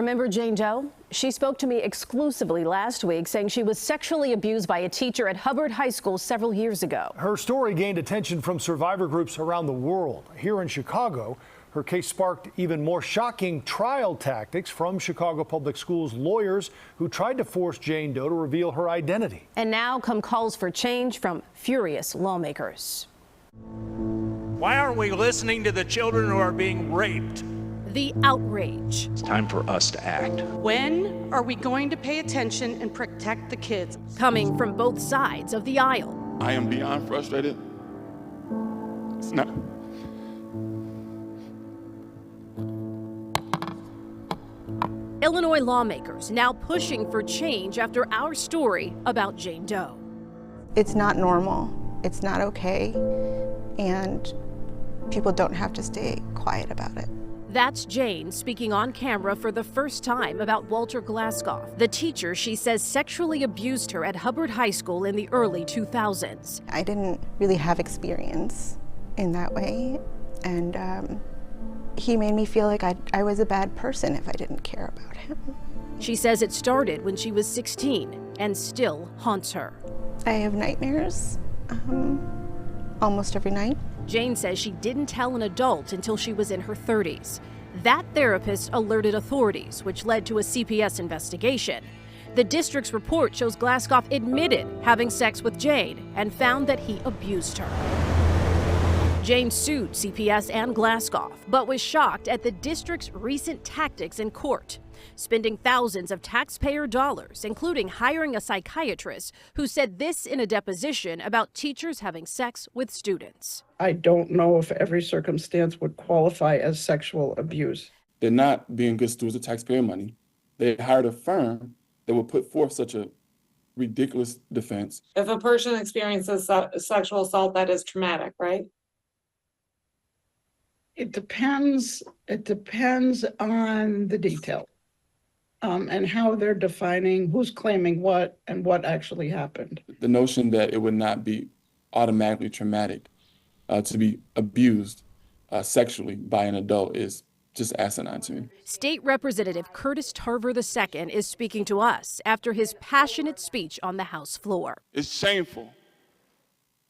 Remember Jane Doe? She spoke to me exclusively last week, saying she was sexually abused by a teacher at Hubbard High School several years ago. Her story gained attention from survivor groups around the world. Here in Chicago, her case sparked even more shocking trial tactics from Chicago Public Schools lawyers who tried to force Jane Doe to reveal her identity. And now come calls for change from furious lawmakers. Why aren't we listening to the children who are being raped? The outrage. It's time for us to act. When are we going to pay attention and protect the kids? Coming from both sides of the aisle. I am beyond frustrated. It's not. Illinois lawmakers now pushing for change after our story about Jane Doe. It's not normal. It's not okay. And people don't have to stay quiet about it. That's Jane speaking on camera for the first time about Walter Glasscoff, the teacher she says sexually abused her at Hubbard High School in the early 2000s. I didn't really have experience in that way, and he made me feel like I was a bad person if I didn't care about him. She says it started when she was 16 and still haunts her. I have nightmares almost every night. Jane says she didn't tell an adult until she was in her 30s. That therapist alerted authorities, which led to a CPS investigation. The district's report shows Glasscoff admitted having sex with Jane and found that he abused her. Jane sued CPS and Glasscoff, but was shocked at the district's recent tactics in court, spending thousands of taxpayer dollars, including hiring a psychiatrist who said this in a deposition about teachers having sex with students. I don't know if every circumstance would qualify as sexual abuse. They're not being good stewards of taxpayer money. They hired a firm that would put forth such a ridiculous defense. If a person experiences sexual assault, that is traumatic, right? It depends on the detail and how they're defining who's claiming what and what actually happened. The notion that it would not be automatically traumatic to be abused sexually by an adult is just asinine to me. State Representative Curtis Tarver II is speaking to us after his passionate speech on the House floor. It's shameful.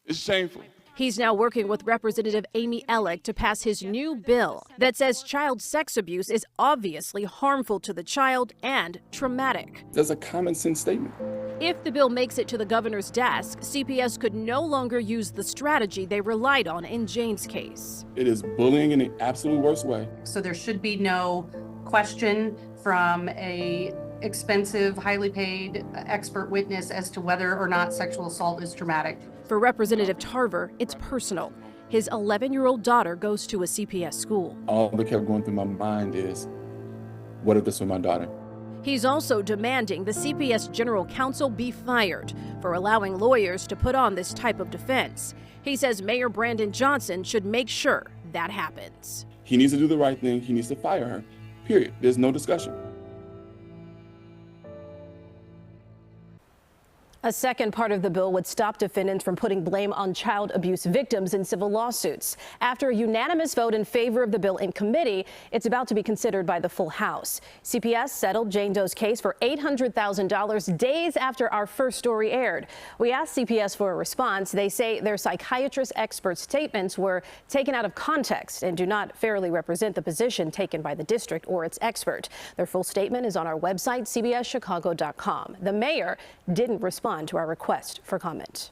It's shameful. He's now working with Representative Amy Ellick to pass his new bill that says child sex abuse is obviously harmful to the child and traumatic. That's a common sense statement. If the bill makes it to the governor's desk, CPS could no longer use the strategy they relied on in Jane's case. It is bullying in the absolute worst way. So there should be no question from a expensive, highly paid expert witness as to whether or not sexual assault is traumatic. For Representative Tarver, it's personal. His 11-year-old daughter goes to a CPS school. All that kept going through my mind is, what if this were my daughter? He's also demanding the CPS General Counsel be fired for allowing lawyers to put on this type of defense. He says Mayor Brandon Johnson should make sure that happens. He needs to do the right thing. He needs to fire her, period. There's no discussion. A second part of the bill would stop defendants from putting blame on child abuse victims in civil lawsuits. After a unanimous vote in favor of the bill in committee, it's about to be considered by the full House. CPS settled Jane Doe's case for $800,000 days after our first story aired. We asked CPS for a response. They say their psychiatrist expert statements were taken out of context and do not fairly represent the position taken by the district or its expert. Their full statement is on our website, cbschicago.com. The mayor didn't respond to our request for comment.